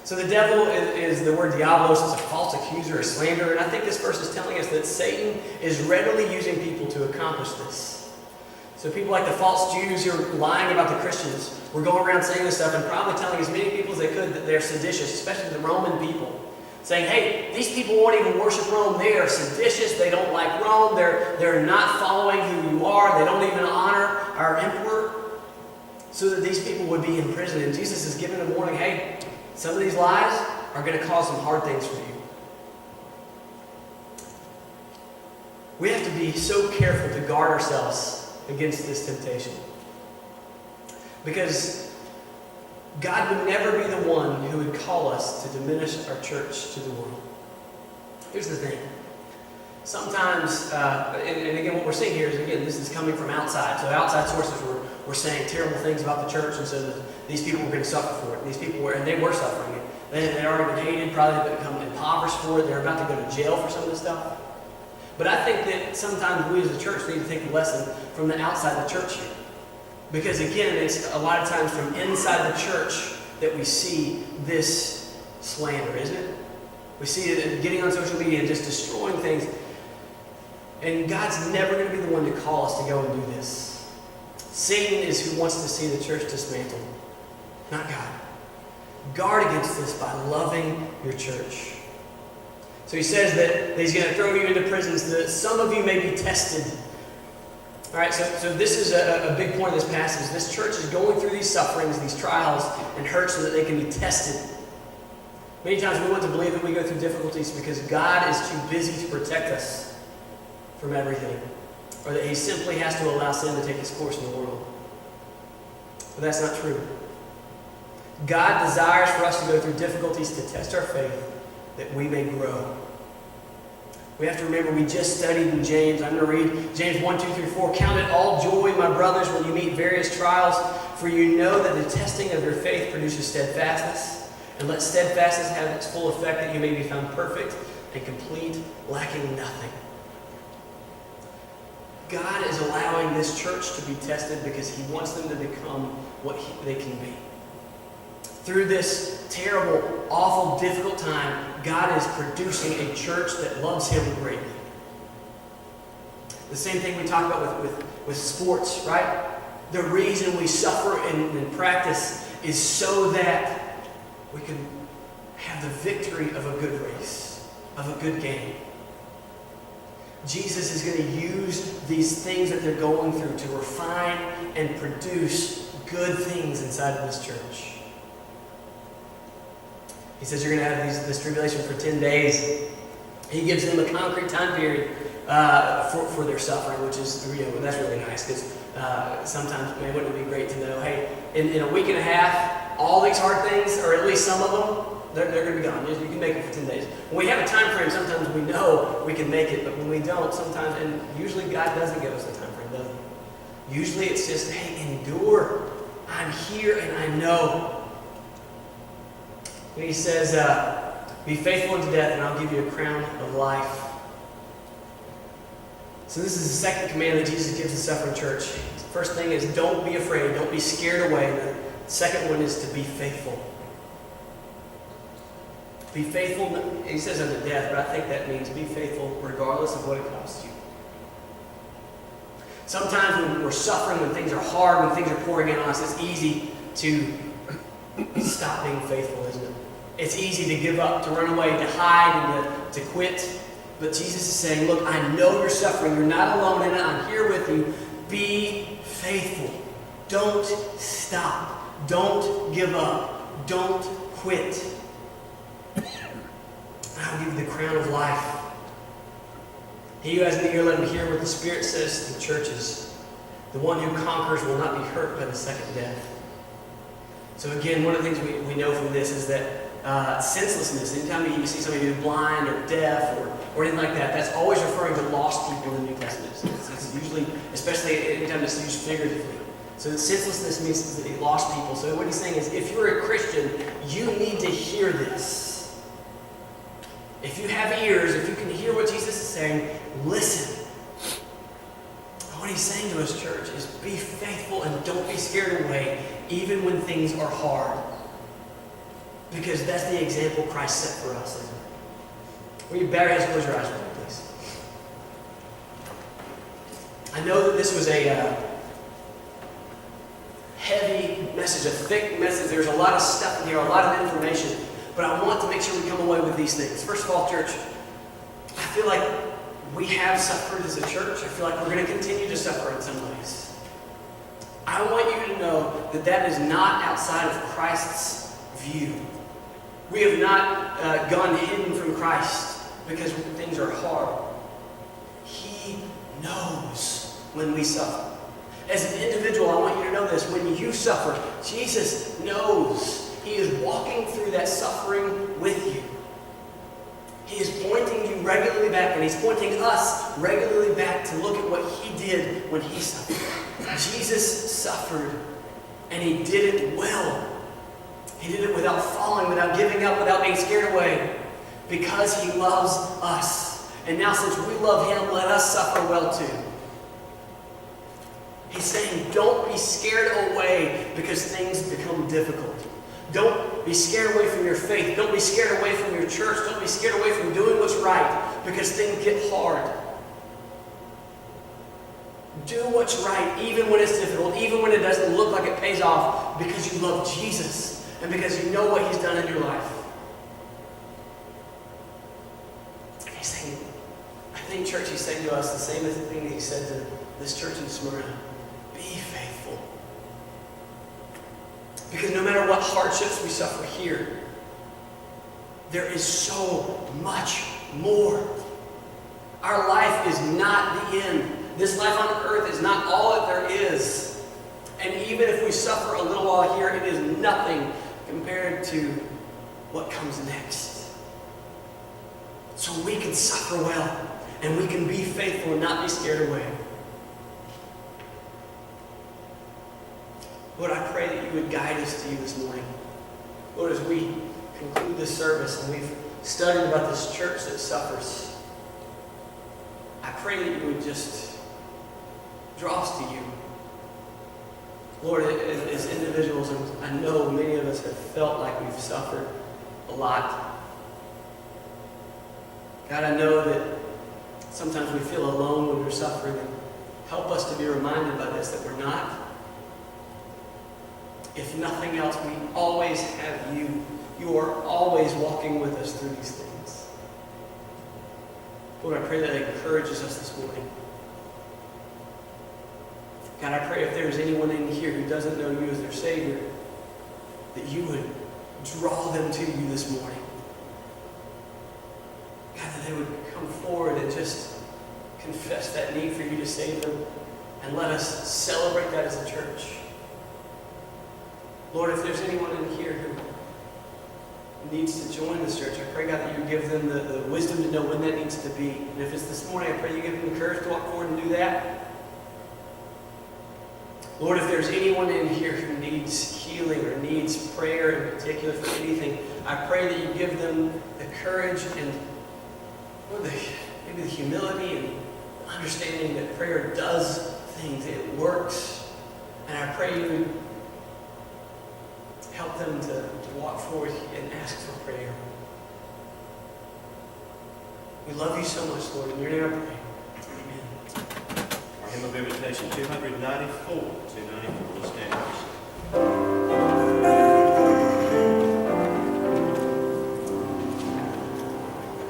So the devil is the word diabolos, is a false accuser, a slanderer. And I think this verse is telling us that Satan is readily using people to accomplish this. So people like the false Jews who are lying about the Christians were going around saying this stuff and probably telling as many people as they could that they're seditious, especially the Roman people. Saying, hey, these people won't even worship Rome. They are seditious. They don't like Rome. They're not following who you are. They don't even honor our emperor. So that these people would be in prison. And Jesus is giving a warning, hey, some of these lies are going to cause some hard things for you. We have to be so careful to guard ourselves against this temptation. Because God would never be the one who would call us to diminish our church to the world. Here's the thing. Sometimes, and again, what we're seeing here is, again, this is coming from outside. So outside sources were saying terrible things about the church, and so these people were going to suffer for it. These people were, and they were suffering it. They had already been hated, probably become impoverished for it. They're about to go to jail for some of this stuff. But I think that sometimes we as a church need to take a lesson from the outside the church here. Because again, it's a lot of times from inside the church that we see this slander, isn't it? We see it getting on social media and just destroying things. And God's never going to be the one to call us to go and do this. Satan is who wants to see the church dismantled, not God. Guard against this by loving your church. So he says that he's going to throw you into prisons, that some of you may be tested. All right, so this is a big point of this passage. This church is going through these sufferings, these trials, and hurts so that they can be tested. Many times we want to believe that we go through difficulties because God is too busy to protect us from everything, or that he simply has to allow sin to take its course in the world. But that's not true. God desires for us to go through difficulties to test our faith, that we may grow. We have to remember, we just studied in James. I'm going to read James 1, 2 through 4. Count it all joy, my brothers, when you meet various trials, for you know that the testing of your faith produces steadfastness. And let steadfastness have its full effect, that you may be found perfect and complete, lacking nothing. God is allowing this church to be tested because he wants them to become what they can be. Through this terrible, awful, difficult time, God is producing a church that loves him greatly. The same thing we talk about with sports, right? The reason we suffer in practice is so that we can have the victory of a good race, of a good game. Jesus is going to use these things that they're going through to refine and produce good things inside of this church. He says you're going to have this tribulation for 10 days. He gives them a concrete time period for their suffering, which is, that's really nice because sometimes, man, wouldn't it be great to know, hey, in a week and a half, all these hard things, or at least some of them, they're going to be gone. You can make it for 10 days. When we have a time frame, sometimes we know we can make it, but when we don't, sometimes, and usually God doesn't give us a time frame, does he? Usually it's just, hey, endure. I'm here and I know. And he says, be faithful unto death, and I'll give you a crown of life. So this is the second command that Jesus gives the suffering church. The first thing is don't be afraid, don't be scared away. The second one is to be faithful. Be faithful, he says unto death, but I think that means be faithful regardless of what it costs you. Sometimes when we're suffering, when things are hard, when things are pouring in on us, it's easy to stop being faithful, isn't it? It's easy to give up, to run away, to hide, and to quit. But Jesus is saying, look, I know you're suffering. You're not alone in it. I'm here with you. Be faithful. Don't stop. Don't give up. Don't quit. I'll give you the crown of life. He who has an ear, let him hear what the Spirit says to the churches. The one who conquers will not be hurt by the second death. So again, one of the things we know from this is that senselessness, anytime you see somebody who's blind or deaf or anything like that, that's always referring to lost people in the New Testament. It's usually, especially anytime it's used figuratively. So senselessness means that lost people. So what he's saying is, if you're a Christian, you need to hear this. If you have ears, if you can hear what Jesus is saying, listen. What he's saying to us, church, is be faithful and don't be scared away, even when things are hard. Because that's the example Christ set for us, isn't it? Will you bow your heads and close your eyes for me, please? I know that this was a heavy message, a thick message. There's a lot of stuff in here, a lot of information. But I want to make sure we come away with these things. First of all, church, I feel like we have suffered as a church. I feel like we're going to continue to suffer in some ways. I want you to know that that is not outside of Christ's view. We have not gone hidden from Christ because things are hard. He knows when we suffer. As an individual, I want you to know this. When you suffer, Jesus knows. He is walking through that suffering with you. He is pointing you regularly back, and he's pointing us regularly back to look at what he did when he suffered. Jesus suffered, and he did it well. He did it without falling, without giving up, without being scared away, because he loves us. And now since we love him, let us suffer well too. He's saying, don't be scared away because things become difficult. Don't be scared away from your faith. Don't be scared away from your church. Don't be scared away from doing what's right because things get hard. Do what's right even when it's difficult, even when it doesn't look like it pays off, because you love Jesus and because you know what he's done in your life. He's saying, I think, church, he's saying to us the same thing that he said to this church in Smyrna. Be faithful. Because no matter what hardships we suffer here, there is so much more. Our life is not the end. This life on earth is not all that there is. And even if we suffer a little while here, it is nothing compared to what comes next. So we can suffer well, and we can be faithful and not be scared away. Lord, I pray that you would guide us to you this morning. Lord, as we conclude this service and we've studied about this church that suffers, I pray that you would just draw us to you. Lord, as individuals, and I know many of us have felt like we've suffered a lot. God, I know that sometimes we feel alone when we're suffering. And help us to be reminded by this that we're not. If nothing else, we always have you. You are always walking with us through these things. Lord, I pray that it encourages us this morning. God, I pray if there's anyone in here who doesn't know you as their Savior, that you would draw them to you this morning. God, that they would come forward and just confess that need for you to save them, and let us celebrate that as a church. Lord, if there's anyone in here who needs to join this church, I pray, God, that you give them the wisdom to know when that needs to be. And if it's this morning, I pray you give them the courage to walk forward and do that. Lord, if there's anyone in here who needs healing or needs prayer in particular for anything, I pray that you give them the courage and maybe the humility and understanding that prayer does things. It works. And I pray you would help them to walk forward and ask for prayer. We love you so much, Lord. In your name I pray. Amen. Our hymn of invitation 294. 294. Let's stand.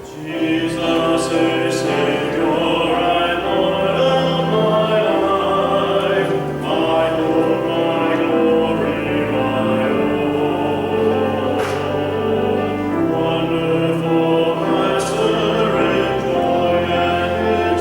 Jesus is Savior and Lord of my life, my hope, my glory, my own. Wonderful Master in joy and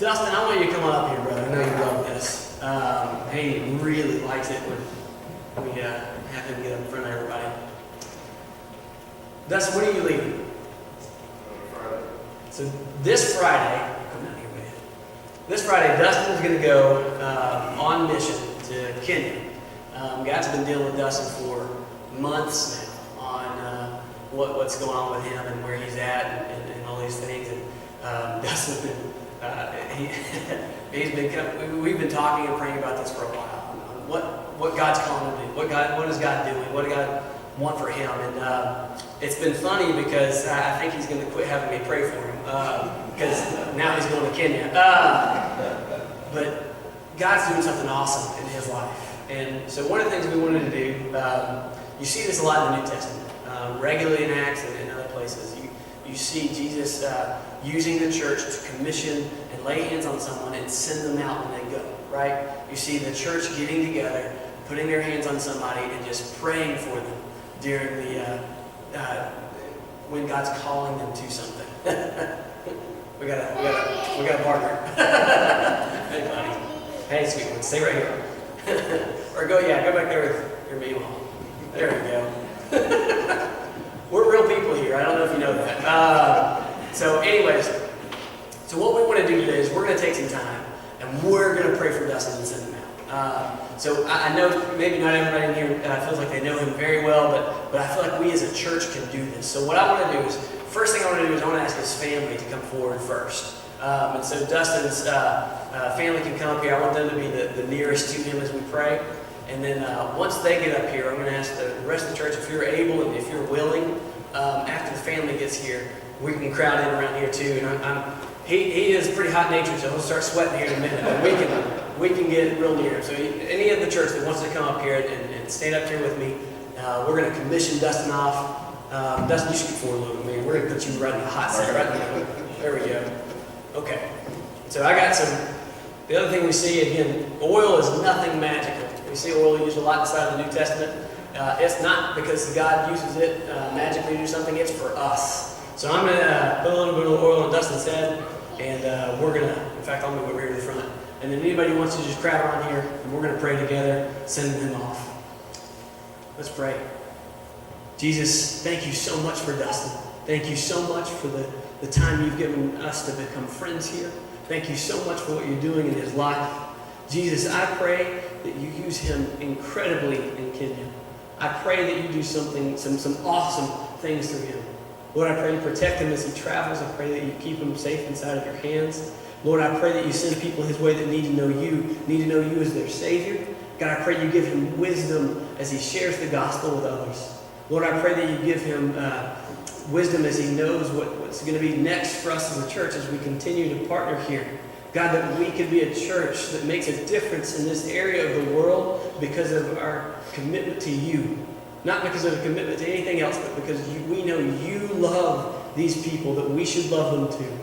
Dustin, I want you to come on up here, brother. I know you love this. He really likes it when we have him get up in front of everybody. Dustin, when are you leaving? Friday. So this Friday, I'm not here with you. This Friday, Dustin is going to go on mission to Kenya. Guys have been dealing with Dustin for months now on what's going on with him and where he's at and all these things. And Dustin's been we've been talking and praying about this for a while. What God's calling him to do, what is God doing, what does God want for him, and it's been funny because I think he's going to quit having me pray for him because now he's going to Kenya. But God's doing something awesome in his life, and so one of the things we wanted to do, you see this a lot in the New Testament, regularly in Acts and other places. You see Jesus using the church to commission and lay hands on someone and send them out when they go, right? You see the church getting together, putting their hands on somebody and just praying for them during the, when God's calling them to something. we got a partner. Hey, buddy. Hey, sweet one, stay right here. Or go back there with your mom. There we go. We're real people here. I don't know if you know that. So anyways, so what we want to do today is we're going to take some time and we're going to pray for Dustin and send him out. So I know maybe not everybody in here feels like they know him very well, but I feel like we as a church can do this. So what I want to do is, first thing I want to do is I want to ask his family to come forward first. And so Dustin's family can come up here. I want them to be the nearest to him as we pray. And then once they get up here, I'm going to ask the rest of the church if you're able and if you're willing, after the family gets here, we can crowd in around here too. And he is pretty hot natured, so he'll start sweating here in a minute. But we can get real near him. So any of the church that wants to come up here and stand up here with me, we're going to commission Dustin off. Dustin, you should get forward a little bit. We're going to put you right in the hot seat. Right there we go. Okay. So I got some. The other thing we see, again, oil is nothing magical. We see oil used a lot inside the New Testament. It's not because God uses it magically to do something, it's for us. So I'm going to put a little bit of oil on Dustin's head, and we're going to, in fact, I'll move over here to the front. And then anybody who wants to just crowd around here, and we're going to pray together, sending him off. Let's pray. Jesus, thank you so much for Dustin. Thank you so much for the time you've given us to become friends here. Thank you so much for what you're doing in his life. Jesus, I pray that you use him incredibly in Kenya. I pray that you do some awesome things through him. Lord, I pray you protect him as he travels. I pray that you keep him safe inside of your hands. Lord, I pray that you send people his way that need to know you as their Savior. God, I pray you give him wisdom as he shares the gospel with others. Lord, I pray that you give him wisdom as he knows what's going to be next for us as a church as we continue to partner here. God, that we could be a church that makes a difference in this area of the world because of our commitment to you. Not because of a commitment to anything else, but because we know you love these people, that we should love them too.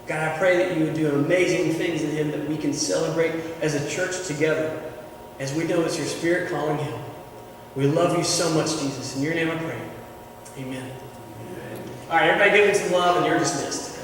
God, I pray that you would do amazing things in him that we can celebrate as a church together, as we know it's your Spirit calling him. We love you so much, Jesus. In your name I pray. Amen. All right, everybody give him some love and you're dismissed.